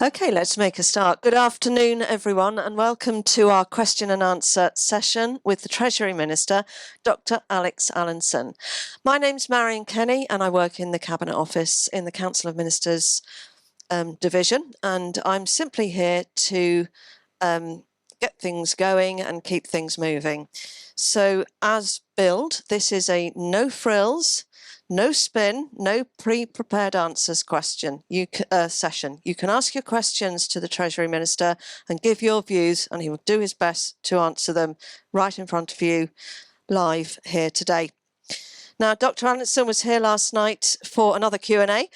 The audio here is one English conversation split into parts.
Okay, let's make a start. Good afternoon, everyone, and welcome to our question and answer session with the Treasury Minister, Dr. Alex Allinson. My name's Marian Kenny, and I work in the Cabinet Office in the Council of Ministers division, and I'm simply here to get things going and keep things moving. So, as billed, this is a no frills, no spin, no pre-prepared answers session. You can ask your questions to the Treasury Minister and give your views, and he will do his best to answer them right in front of you live here today. Now, Dr. Allinson was here last night for another Q&A,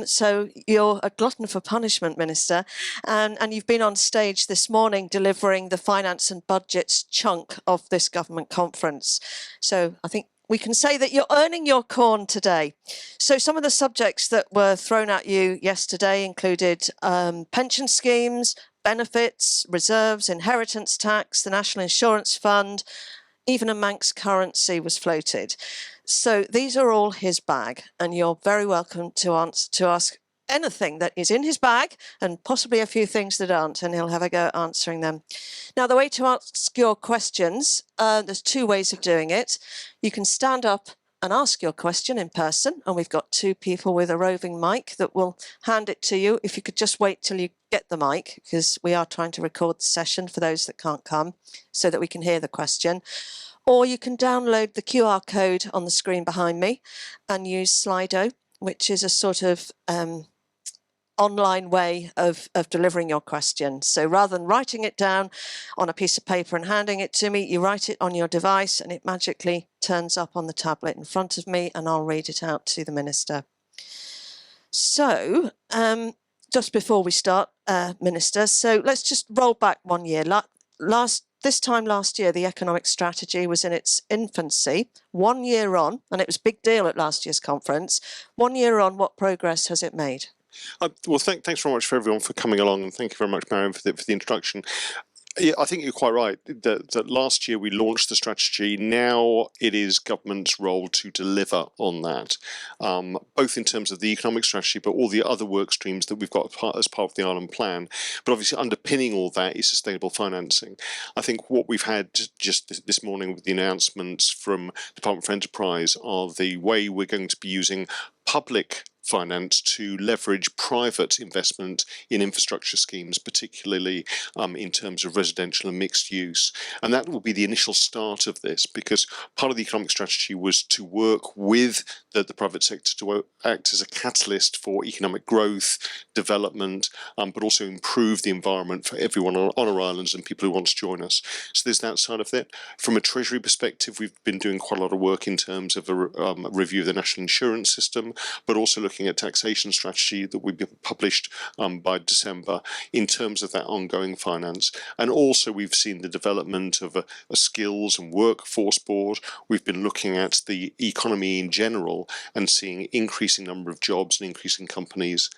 so you're a glutton for punishment, Minister, and you've been on stage this morning delivering the finance and budgets chunk of this government conference. So I think we can say that you're earning your corn today. So some of the subjects that were thrown at you yesterday included pension schemes, benefits, reserves, inheritance tax, the National Insurance Fund, even a Manx currency was floated. So these are all his bag, and you're very welcome to ask anything that is in his bag, and possibly a few things that aren't, and he'll have a go at answering them. Now, the way to ask your questions, there's two ways of doing it. You can stand up and ask your question in person, and we've got two people with a roving mic that will hand it to you. If you could just wait till you get the mic, because we are trying to record the session for those that can't come, so that we can hear the question. Or you can download the QR code on the screen behind me and use Slido, which is a sort of online way of delivering your question. So rather than writing it down on a piece of paper and handing it to me, you write it on your device and it magically turns up on the tablet in front of me, and I'll read it out to the Minister. So just before we start, Minister, so let's just roll back 1 year. This time last year, the economic strategy was in its infancy. 1 year on, and it was a big deal at last year's conference. 1 year on, what progress has it made? Well, thanks very much for everyone for coming along, and thank you very much, Marian, for the introduction. Yeah, I think you're quite right that last year we launched the strategy. Now it is government's role to deliver on that, both in terms of the economic strategy, but all the other work streams that we've got as part of the Island Plan. But obviously underpinning all that is sustainable financing. I think what we've had just this morning with the announcements from Department for Enterprise are the way we're going to be using public finance to leverage private investment in infrastructure schemes, particularly in terms of residential and mixed use. And that will be the initial start of this, because part of the economic strategy was to work with the private sector to act as a catalyst for economic growth, development, but also improve the environment for everyone on our islands and people who want to join us. So there's that side of it. From a Treasury perspective, we've been doing quite a lot of work in terms of a review of the national insurance system, but also looking at taxation strategy that will be published by December in terms of that ongoing finance. And also we've seen the development of a skills and workforce board. We've been looking at the economy in general and seeing increasing number of jobs and increasing companies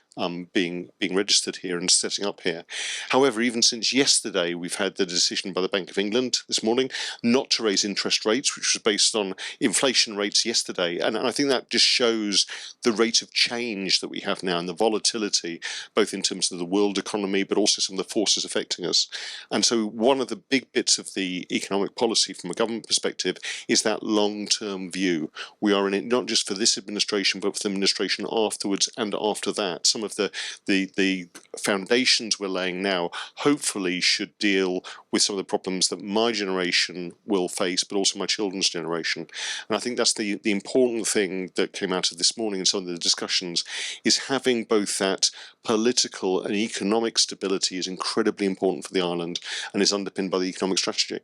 being registered here and setting up here. However, even since yesterday, we've had the decision by the Bank of England this morning not to raise interest rates, which was based on inflation rates yesterday. And I think that just shows the rate of change that we have now and the volatility, both in terms of the world economy, but also some of the forces affecting us. And so one of the big bits of the economic policy from a government perspective is that long-term view. We are in it not just for this administration, but for the administration afterwards and after that. Some of the foundations we're laying now hopefully should deal with some of the problems that my generation will face, but also my children's generation. And I think that's the important thing that came out of this morning and some of the discussions, is having both that political and economic stability is incredibly important for the island and is underpinned by the economic strategy.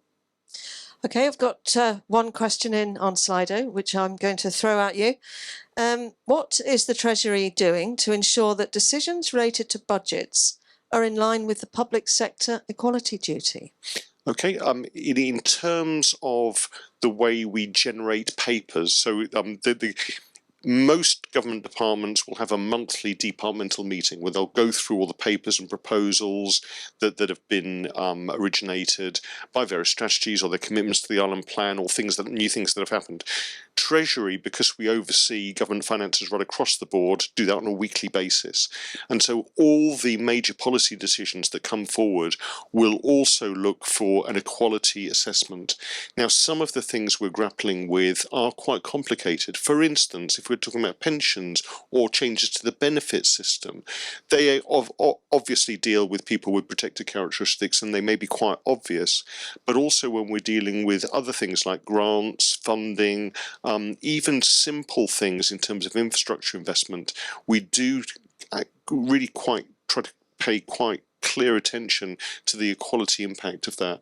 Okay, I've got one question in on Slido, which I'm going to throw at you. What is the Treasury doing to ensure that decisions related to budgets are in line with the public sector equality duty? Okay, in terms of the way we generate papers, so most government departments will have a monthly departmental meeting where they'll go through all the papers and proposals that have been originated by various strategies or their commitments to the Island Plan or new things that have happened. Treasury, because we oversee government finances right across the board, do that on a weekly basis. And so all the major policy decisions that come forward will also look for an equality assessment. Now, some of the things we're grappling with are quite complicated. For instance, if we're talking about pensions or changes to the benefit system, they obviously deal with people with protected characteristics, and they may be quite obvious. But also when we're dealing with other things like grants, funding, even simple things in terms of infrastructure investment, we do really quite try to pay quite clear attention to the equality impact of that.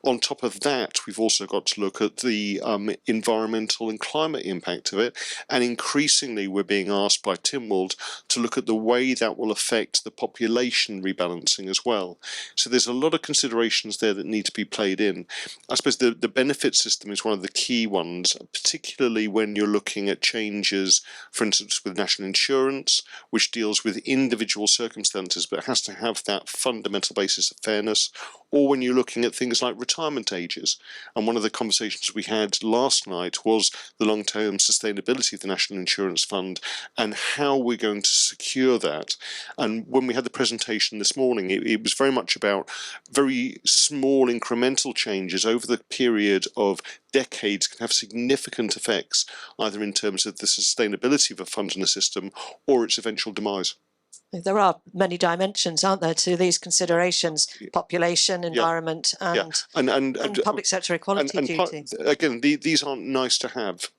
On top of that, we've also got to look at the environmental and climate impact of it, and increasingly we're being asked by Tynwald to look at the way that will affect the population rebalancing as well. So there's a lot of considerations there that need to be played in. I suppose the benefit system is one of the key ones, particularly when you're looking at changes, for instance, with national insurance, which deals with individual circumstances but has to have that fundamental basis of fairness, or when you're looking at things like retirement ages. And one of the conversations we had last night was the long-term sustainability of the National Insurance Fund and how we're going to secure that. And when we had the presentation this morning, it was very much about very small incremental changes over the period of decades can have significant effects, either in terms of the sustainability of a fund and a system or its eventual demise. There are many dimensions, aren't there, to these considerations: population, environment, and public sector equality duty. Again, these aren't nice to have.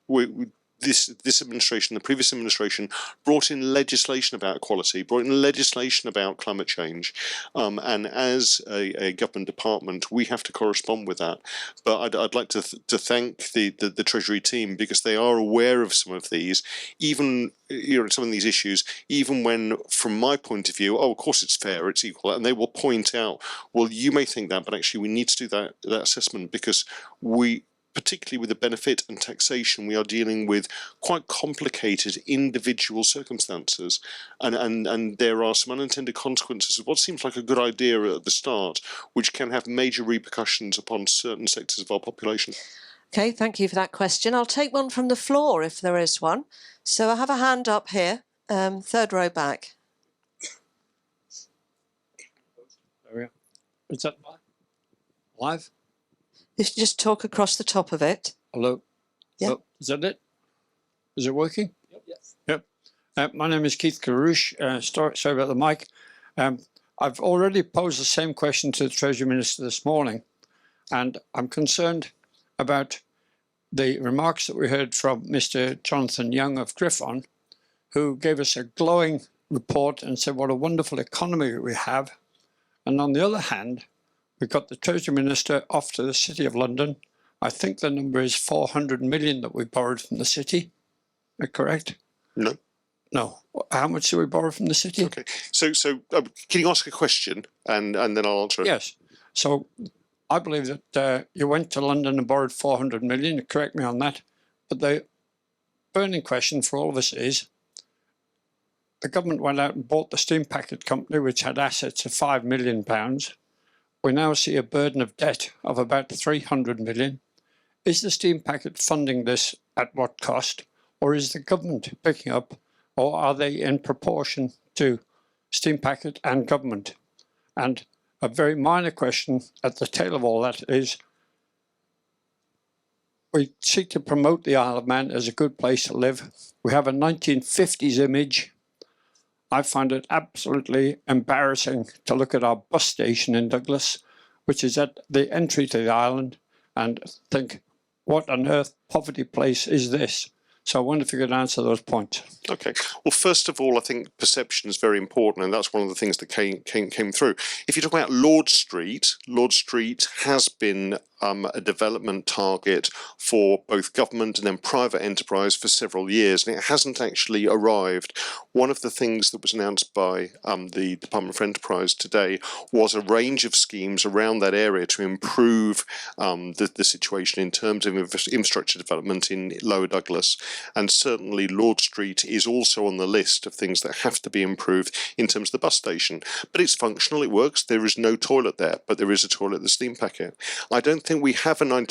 This administration, the previous administration, brought in legislation about equality, brought in legislation about climate change, and as a government department, we have to correspond with that. But I'd like to thank the Treasury team, because they are aware of some of these, even some of these issues, even when, from my point of view, of course it's fair, it's equal, and they will point out, well, you may think that, but actually we need to do that assessment, because particularly with the benefit and taxation, we are dealing with quite complicated individual circumstances, and there are some unintended consequences of what seems like a good idea at the start, which can have major repercussions upon certain sectors of our population. Okay, thank you for that question. I'll take one from the floor if there is one. So I have a hand up here, third row back. There we are. Is that live? If you just talk across the top of it. Hello. Yeah. Hello. Is that it? Is it working? Yep. Yes. Yep. My name is Keith Carouche. Sorry about the mic. I've already posed the same question to the Treasury Minister this morning, and I'm concerned about the remarks that we heard from Mr. Jonathan Young of Griffon, who gave us a glowing report and said what a wonderful economy we have. And on the other hand, we've got the Treasury Minister off to the City of London. I think the number is 400 million that we borrowed from the city. Is that correct? No. No. How much do we borrow from the city? Okay. So can you ask a question and then I'll answer it? Yes. So I believe that you went to London and borrowed 400 million. Correct me on that. But the burning question for all of us is, the government went out and bought the steam packet company, which had assets of £5 million. We now see a burden of debt of about 300 million. Is the steam packet funding this at what cost? Or is the government picking up, or are they in proportion to steam packet and government? And a very minor question at the tail of all that is, we seek to promote the Isle of Man as a good place to live. We have a 1950s image. I find it absolutely embarrassing to look at our bus station in Douglas, which is at the entry to the island, and think, what on earth poverty place is this? So I wonder if you could answer those points. Okay. Well, first of all, I think perception is very important, and that's one of the things that came through. If you talk about Lord Street has been a development target for both government and then private enterprise for several years, and it hasn't actually arrived. One of the things that was announced by the Department for Enterprise today was a range of schemes around that area to improve the situation in terms of infrastructure development in Lower Douglas. And certainly Lord Street is also on the list of things that have to be improved in terms of the bus station. But it's functional, it works. There is no toilet there, but there is a toilet at the steam packet. I don't think we have a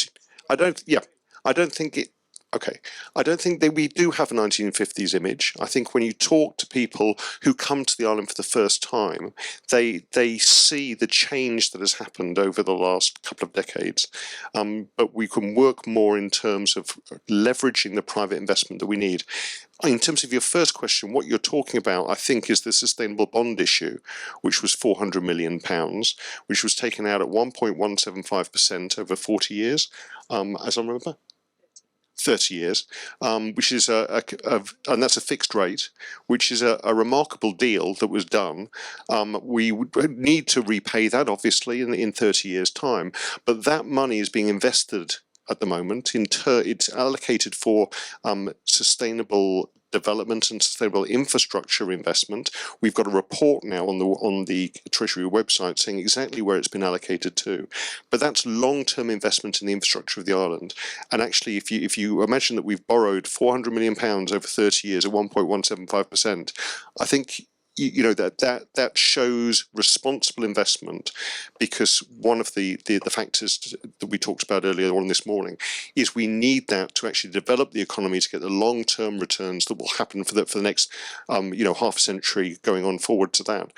I don't think Okay, I don't think that we do have a 1950s image. I think when you talk to people who come to the island for the first time, they see the change that has happened over the last couple of decades. But we can work more in terms of leveraging the private investment that we need. In terms of your first question, what you're talking about, I think, is the sustainable bond issue, which was £400 million, which was taken out at 1.175% over 40 years, as I remember. 30 years, which is and that's a fixed rate, which is a remarkable deal that was done. We would need to repay that, obviously, in 30 years' time, but that money is being invested at the moment. It's allocated for sustainable development and sustainable infrastructure investment. We've got a report now on the Treasury website saying exactly where it's been allocated to. But that's long-term investment in the infrastructure of the island. And actually, if you imagine that we've borrowed £400 million over 30 years at 1.175%, I think that shows responsible investment, because one of the factors that we talked about earlier on this morning is we need that to actually develop the economy to get the long-term returns that will happen for the next half century going on forward to that.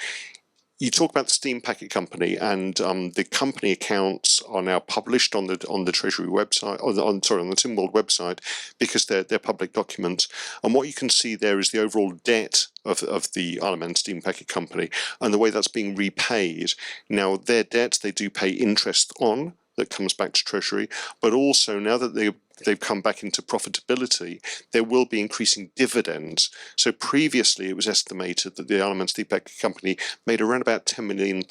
You talk about the steam packet company, and the company accounts are now published on the Treasury website, on the Tynwald website, because they're public documents. And what you can see there is the overall debt of the Isle of Man Steam Packet Company and the way that's being repaid. Now, their debt they do pay interest on that comes back to Treasury, but also now that they've come back into profitability, there will be increasing dividends. So previously it was estimated that the Isle of Man Steam Packet Company made around about £10 million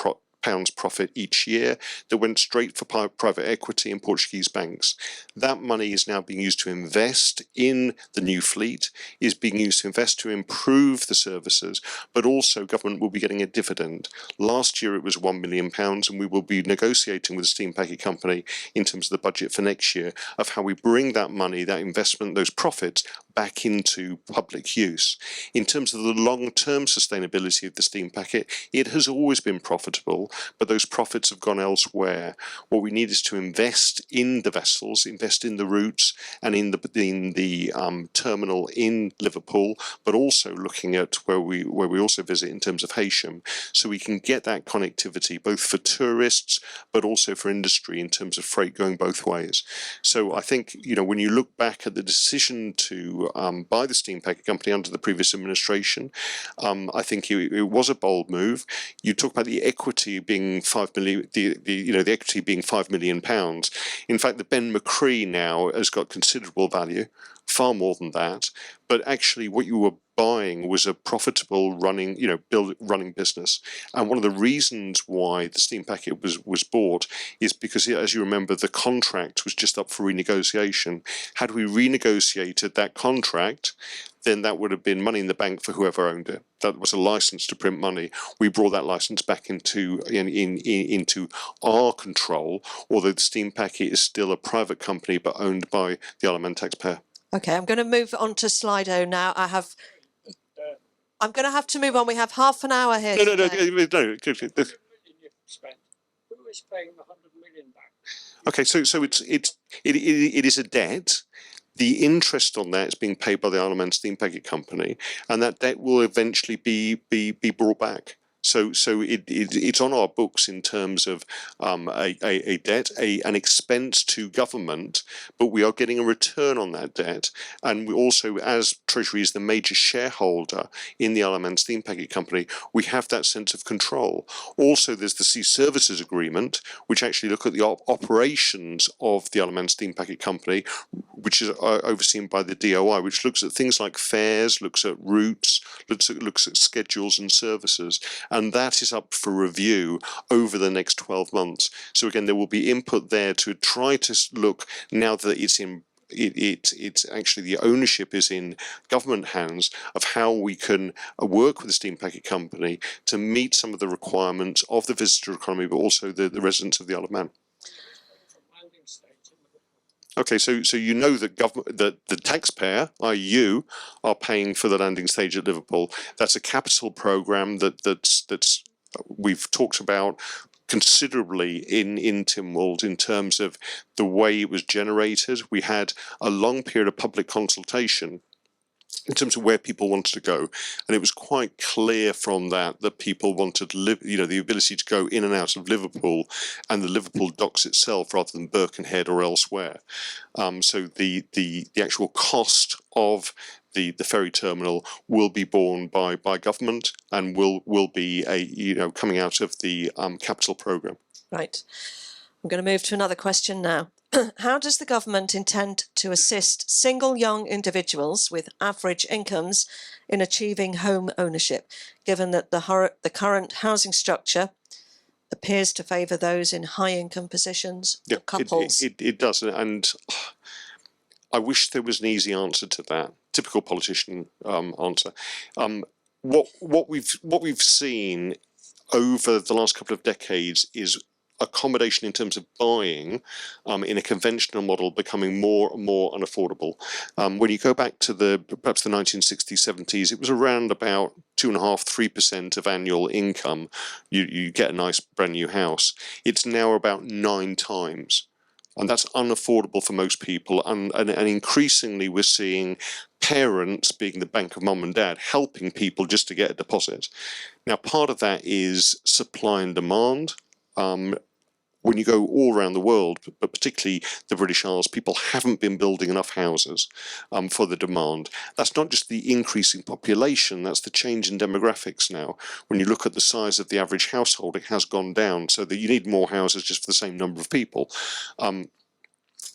profit each year that went straight for private equity in Portuguese banks. That money is now being used to invest in the new fleet, is being used to invest to improve the services, but also government will be getting a dividend. Last year it was £1 million, and we will be negotiating with the Steam Packet Company in terms of the budget for next year of how we bring that money, that investment, those profits back into public use. In terms of the long-term sustainability of the steam packet, it has always been profitable, but those profits have gone elsewhere. What we need is to invest in the vessels, invest in the routes and in the terminal in Liverpool, but also looking at where we also visit in terms of Heysham, so we can get that connectivity both for tourists but also for industry in terms of freight going both ways. So I think, when you look back at the decision to buy the steam packet company under the previous administration, I think it was a bold move. You talk about the equity being £5 million, the equity being £5 million. In fact, the Ben McCree now has got considerable value, far more than that. But actually, what you were buying was a profitable running business. And one of the reasons why the steam packet was bought is because, as you remember, the contract was just up for renegotiation. Had we renegotiated that contract, then that would have been money in the bank for whoever owned it. That was a license to print money. We brought that license back into our control, although the steam packet is still a private company but owned by the Isle of Man taxpayer. Okay, I'm going to move on to Slido now. I'm going to have to move on. We have half an hour here. No. Who is paying the £100 million back? Okay, so it is a debt. The interest on that is being paid by the Isle of Man Steam Packet Company, and that debt will eventually be brought back. So it's on our books in terms of a debt, an expense to government, but we are getting a return on that debt. And we also, as Treasury is the major shareholder in the Isle of Man Steam Packet Company, we have that sense of control. Also, there's the Sea Services Agreement, which actually look at the operations of the Isle of Man Steam Packet Company, which is overseen by the DOI, which looks at things like fares, looks at routes, looks at schedules and services. And that is up for review over the next 12 months. So again, there will be input there to try to look, now that it's actually the ownership is in government hands, of how we can work with the steam packet company to meet some of the requirements of the visitor economy, but also the residents of the Isle of Man. Okay, so you know that the taxpayer, i.e. you, are paying for the landing stage at Liverpool. That's a capital programme that's we've talked about considerably in Tynwald in terms of the way it was generated. We had a long period of public consultation in terms of where people wanted to go, and it was quite clear from that people wanted to live, the ability to go in and out of Liverpool and the Liverpool docks itself rather than Birkenhead or elsewhere. So the actual cost of the ferry terminal will be borne by government and will be coming out of the capital programme. Right. I'm going to move to another question now. How does the government intend to assist single young individuals with average incomes in achieving home ownership, given that the current housing structure appears to favour those in high income positions, Yeah, couples? it does, and I wish there was an easy answer to that. Typical politician answer. What we've seen over the last couple of decades is accommodation in terms of buying in a conventional model becoming more and more unaffordable. When you go back to perhaps the 1960s, 70s, it was around about 2.5–3% of annual income. You get a nice brand new house. It's now about 9 times. And that's unaffordable for most people. And increasingly we're seeing parents, being the bank of mum and dad, helping people just to get a deposit. Now, part of that is supply and demand. When you go all around the world, but particularly the British Isles, people haven't been building enough houses for the demand. That's not just the increasing population, that's the change in demographics now. When you look at the size of the average household, it has gone down, so that you need more houses just for the same number of people. You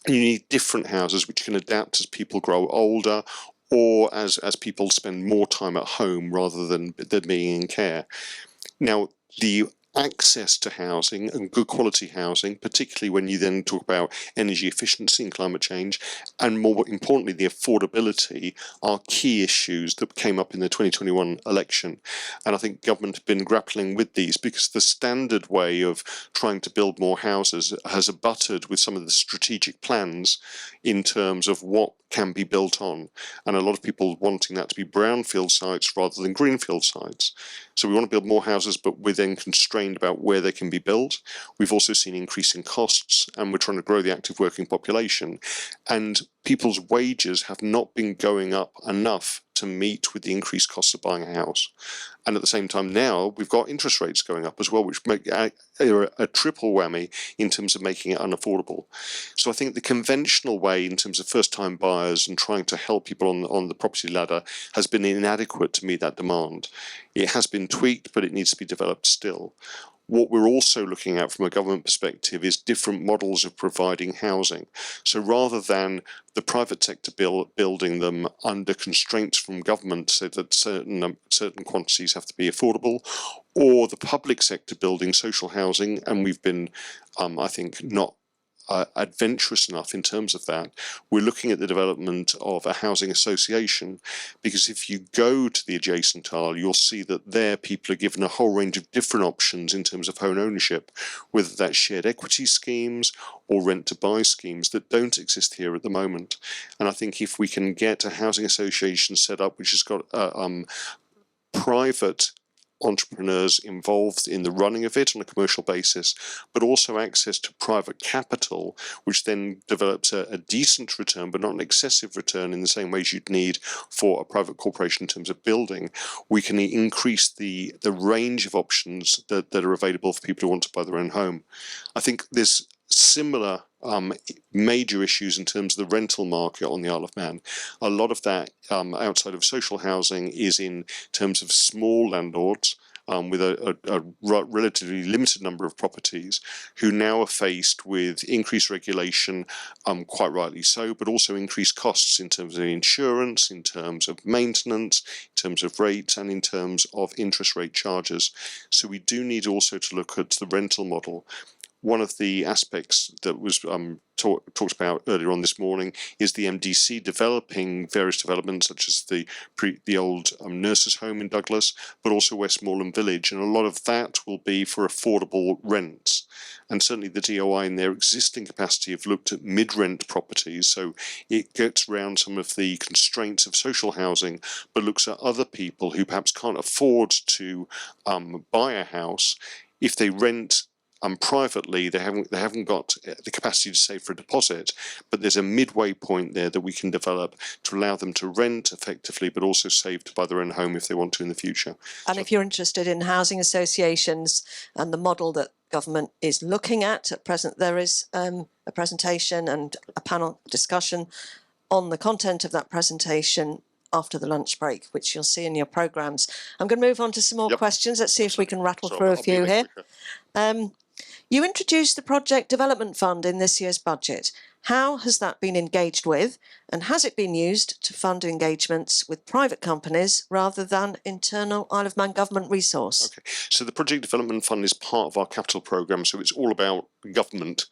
need different houses which can adapt as people grow older, or as people spend more time at home rather than being in care. Now, the access to housing and good quality housing, particularly when you then talk about energy efficiency and climate change, and more importantly the affordability, are key issues that came up in the 2021 election. And I think government have been grappling with these because the standard way of trying to build more houses has abutted with some of the strategic plans in terms of what can be built on, and a lot of people wanting that to be brownfield sites rather than greenfield sites. So we want to build more houses, but we're then constrained about where they can be built. We've also seen increasing costs, and we're trying to grow the active working population, and people's wages have not been going up enough to meet with the increased costs of buying a house. And at the same time now, we've got interest rates going up as well, which make a triple whammy in terms of making it unaffordable. So I think the conventional way in terms of first-time buyers and trying to help people on the property ladder has been inadequate to meet that demand. It has been tweaked, but it needs to be developed still. What we're also looking at from a government perspective is different models of providing housing. So rather than the private sector building them under constraints from government so that certain quantities have to be affordable, or the public sector building social housing, and we've been, I think, not adventurous enough in terms of that, we're looking at the development of a housing association, because if you go to the adjacent tile, you'll see that there people are given a whole range of different options in terms of home ownership, whether that's shared equity schemes or rent to buy schemes that don't exist here at the moment. And I think if we can get a housing association set up which has got private entrepreneurs involved in the running of it on a commercial basis, but also access to private capital, which then develops a decent return, but not an excessive return in the same ways you'd need for a private corporation in terms of building, we can increase the range of options that are available for people who want to buy their own home. I think there's similar major issues in terms of the rental market on the Isle of Man. A lot of that outside of social housing is in terms of small landlords with a relatively limited number of properties who now are faced with increased regulation, quite rightly so, but also increased costs in terms of insurance, in terms of maintenance, in terms of rates, and in terms of interest rate charges. So we do need also to look at the rental model. One of the aspects that was talked about earlier on this morning is the MDC developing various developments such as the old nurses' home in Douglas, but also Westmoreland Village, and a lot of that will be for affordable rents. And certainly the DOI in their existing capacity have looked at mid-rent properties, so it gets around some of the constraints of social housing, but looks at other people who perhaps can't afford to buy a house. If they rent privately, they haven't got the capacity to save for a deposit, but there's a midway point there that we can develop to allow them to rent effectively, but also save to buy their own home if they want to in the future. And if you're interested in housing associations and the model that government is looking at present, there is a presentation and a panel discussion on the content of that presentation after the lunch break, which you'll see in your programmes. I'm going to move on to some more questions. Let's see if we can rattle through a few here. You introduced the Project Development Fund in this year's budget. How has that been engaged with, and has it been used to fund engagements with private companies rather than internal Isle of Man government resource? Okay, so the Project Development Fund is part of our capital programme, so it's all about government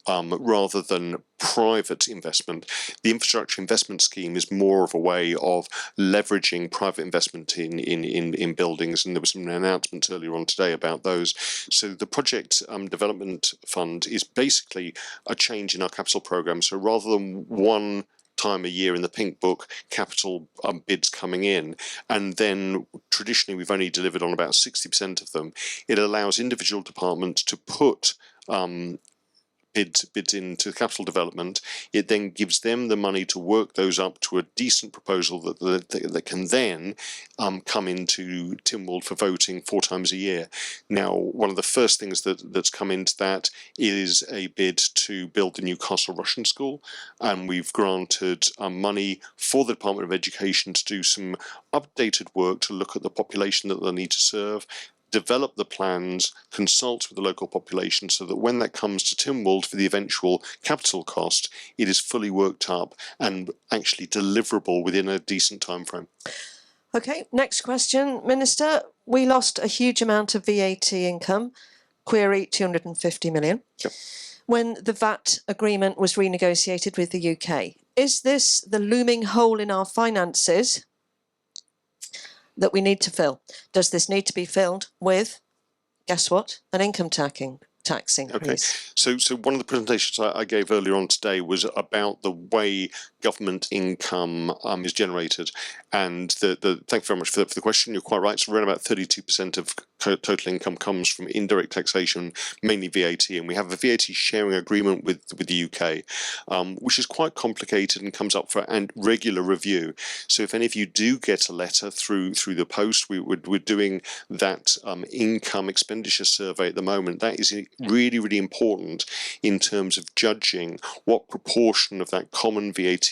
rather than private investment. The infrastructure investment scheme is more of a way of leveraging private investment in buildings, and there was some announcements earlier on today about those. So the Project Development Fund is basically a change in our capital programme. So rather than one time a year in the pink book capital bids coming in, and then traditionally we've only delivered on about 60% of them, it allows individual departments to put bids into capital development. It then gives them the money to work those up to a decent proposal that can then come into Tynwald for voting 4 times a year. Now, one of the first things that's come into that is a bid to build the new Castle Russian School, and we've granted money for the Department of Education to do some updated work to look at the population that they need to serve, develop the plans, consult with the local population, so that when that comes to Tynwald for the eventual capital cost, it is fully worked up and actually deliverable within a decent time frame. Okay, next question, Minister. We lost a huge amount of VAT income, query 250 million, Yep. when the VAT agreement was renegotiated with the UK. Is this the looming hole in our finances that we need to fill? Does this need to be filled with, guess what, an income tax increase? Okay, so one of the presentations I gave earlier on today was about the way government income is generated, and thank you very much for the question. You're quite right. So around about 32% of total income comes from indirect taxation, mainly VAT, and we have a VAT sharing agreement with the UK, which is quite complicated and comes up for regular review. So if any of you do get a letter through the post, we're doing that income expenditure survey at the moment. That is really, really important in terms of judging what proportion of that common VAT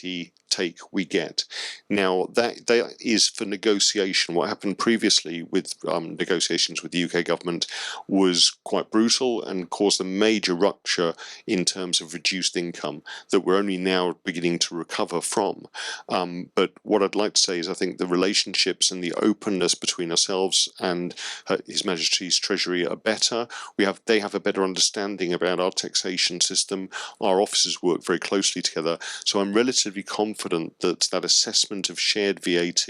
take we get. Now that is for negotiation. What happened previously with negotiations with the UK government was quite brutal and caused a major rupture in terms of reduced income that we're only now beginning to recover from. But what I'd like to say is I think the relationships and the openness between ourselves and His Majesty's Treasury are better. They have a better understanding about our taxation system. Our officers work very closely together, so I'm relatively confident that assessment of shared VAT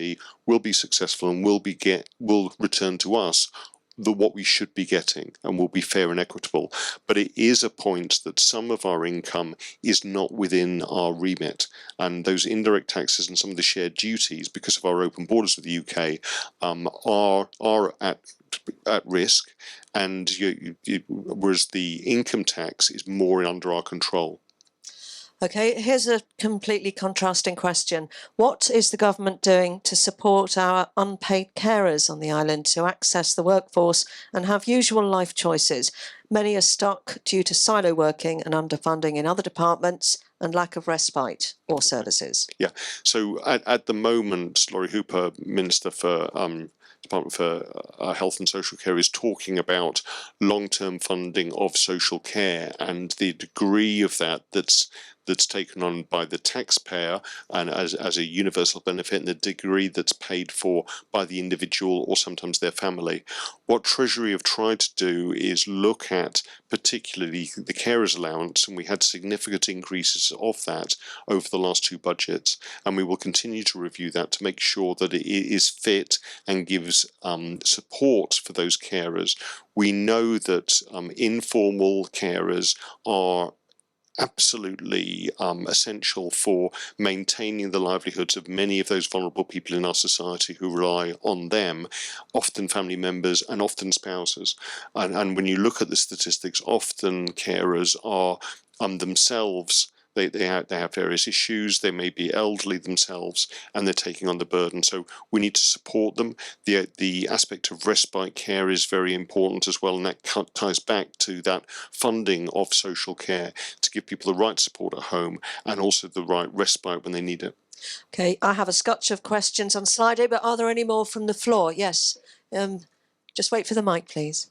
will be successful and will return to us what we should be getting and will be fair and equitable. But it is a point that some of our income is not within our remit, and those indirect taxes and some of the shared duties, because of our open borders with the UK, are at risk, and whereas the income tax is more under our control. Okay, here's a completely contrasting question. What is the government doing to support our unpaid carers on the island to access the workforce and have usual life choices? Many are stuck due to silo working and underfunding in other departments and lack of respite or services. Yeah, so at the moment, Laurie Hooper, Minister for Department for Health and Social Care, is talking about long-term funding of social care and the degree of that's taken on by the taxpayer and as a universal benefit, and the degree that's paid for by the individual or sometimes their family. What Treasury have tried to do is look at particularly the carers allowance, and we had significant increases of that over the last 2 budgets, and we will continue to review that to make sure that it is fit and gives support for those carers. We know that informal carers are absolutely essential for maintaining the livelihoods of many of those vulnerable people in our society who rely on them, often family members and often spouses. And when you look at the statistics, often carers are themselves. They have various issues. They may be elderly themselves, and they're taking on the burden. So we need to support them. The aspect of respite care is very important as well, and that ties back to that funding of social care to give people the right support at home and also the right respite when they need it. Okay, I have a scotch of questions on Slido, but are there any more from the floor? Yes. Just wait for the mic, please.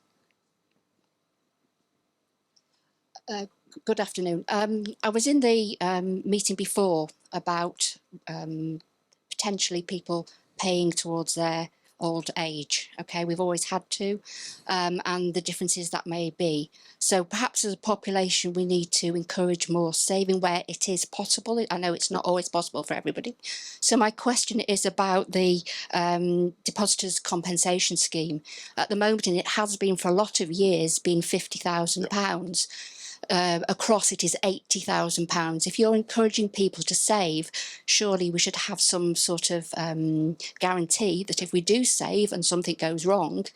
Good afternoon. I was in the meeting before about potentially people paying towards their old age. Okay, we've always had to, and the differences that may be. So perhaps as a population, we need to encourage more saving where it is possible. I know it's not always possible for everybody. So my question is about the depositors' compensation scheme. At the moment, and it has been for a lot of years, been £50,000. Across it is £80,000. If you're encouraging people to save, surely we should have some sort of guarantee that if we do save and something goes wrong,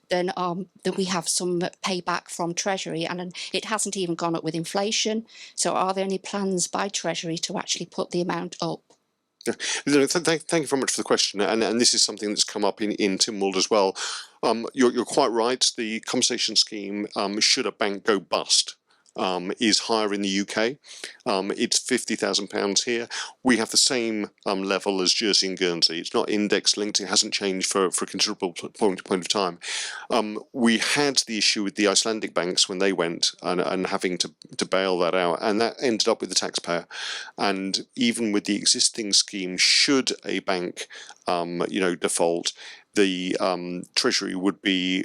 then that we have some payback from Treasury. And it hasn't even gone up with inflation. So are there any plans by Treasury to actually put the amount up? Yeah. Thank you very much for the question, and this is something that's come up in Tynwald as well. You're quite right. The compensation scheme, should a bank go bust, is higher in the UK. It's £50,000 here. We have the same level as Jersey and Guernsey. It's not index linked. It hasn't changed for a considerable point of time. We had the issue with the Icelandic banks when they went and having to bail that out, and that ended up with the taxpayer. And even with the existing scheme, should a bank, default, the Treasury would be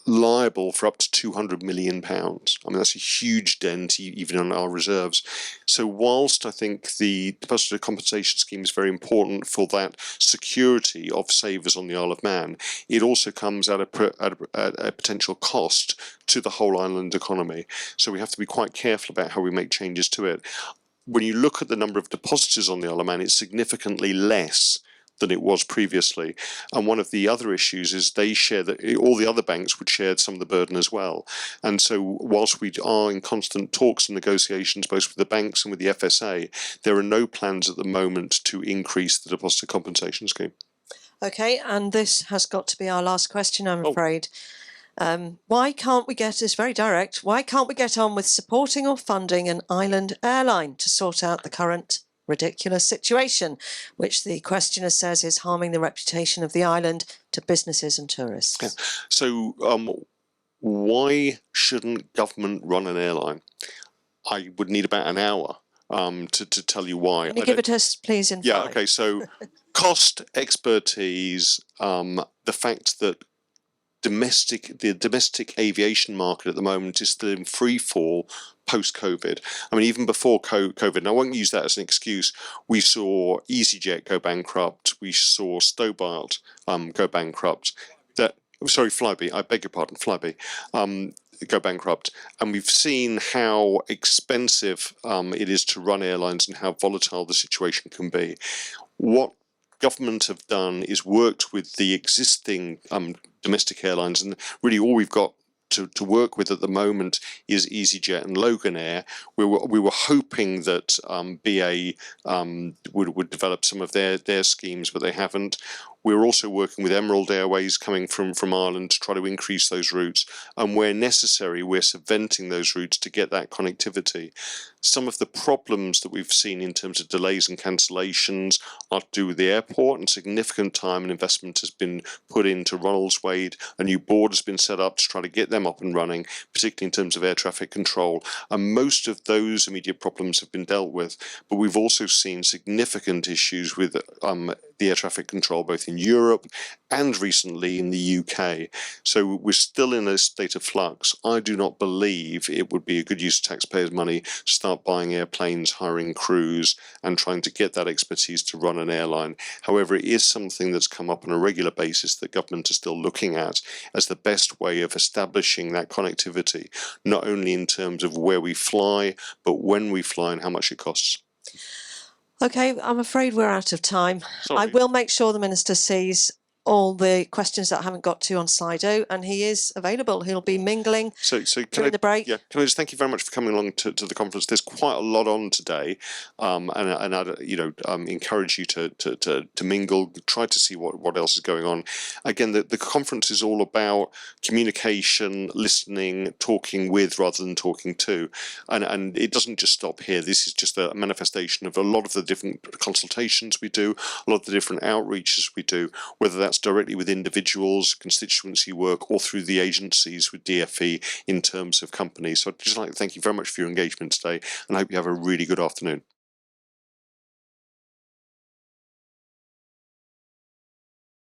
liable for up to £200 million. I mean, that's a huge dent even on our reserves. So whilst I think the depositor compensation scheme is very important for that security of savers on the Isle of Man, it also comes at a potential cost to the whole island economy. So we have to be quite careful about how we make changes to it. When you look at the number of depositors on the Isle of Man, it's significantly less than it was previously. And one of the other issues is they share that all the other banks would share some of the burden as well. And so whilst we are in constant talks and negotiations both with the banks and with the FSA, there are no plans at the moment to increase the depositor compensation scheme. Okay, and this has got to be our last question, I'm afraid. Why can't we get, it's very direct, why can't we get on with supporting or funding an island airline to sort out the current ridiculous situation, which the questioner says is harming the reputation of the island to businesses and tourists? Yeah. So why shouldn't government run an airline? I would need about an hour to tell you why. Can you give it to us, please, in 5? Yeah, okay, so cost, expertise, the fact that the domestic aviation market at the moment is still in free fall post-COVID. I mean, even before COVID, and I won't use that as an excuse, we saw EasyJet go bankrupt, we saw Stobart go bankrupt, Flybe, I beg your pardon, Flybe, go bankrupt, and we've seen how expensive it is to run airlines and how volatile the situation can be. What government have done is worked with the existing domestic airlines, and really all we've got to work with at the moment is EasyJet and Loganair. We were hoping that BA would develop some of their schemes, but they haven't. We're also working with Emerald Airways coming from Ireland to try to increase those routes, and where necessary we're subventing those routes to get that connectivity. Some of the problems that we've seen in terms of delays and cancellations are to do with the airport, and significant time and investment has been put into Ronaldswade. A new board has been set up to try to get them up and running, particularly in terms of air traffic control, and most of those immediate problems have been dealt with. But we've also seen significant issues with the air traffic control both in Europe and recently in the UK. So we're still in a state of flux. I do not believe it would be a good use of taxpayers' money to start buying airplanes, hiring crews, and trying to get that expertise to run an airline. However, it is something that's come up on a regular basis that government is still looking at as the best way of establishing that connectivity, not only in terms of where we fly, but when we fly and how much it costs. Okay, I'm afraid we're out of time. Sorry. I will make sure the Minister sees all the questions that I haven't got to on Slido, and he is available. He'll be mingling during the break. Yeah, can I just thank you very much for coming along to the conference? There's quite a lot on today, and I'd encourage you to mingle, try to see what else is going on. Again, the conference is all about communication, listening, talking with rather than talking to, and it doesn't just stop here. This is just a manifestation of a lot of the different consultations we do, a lot of the different outreaches we do, whether that's directly with individuals, constituency work, or through the agencies with DFE in terms of companies. So I'd just like to thank you very much for your engagement today, and I hope you have a really good afternoon.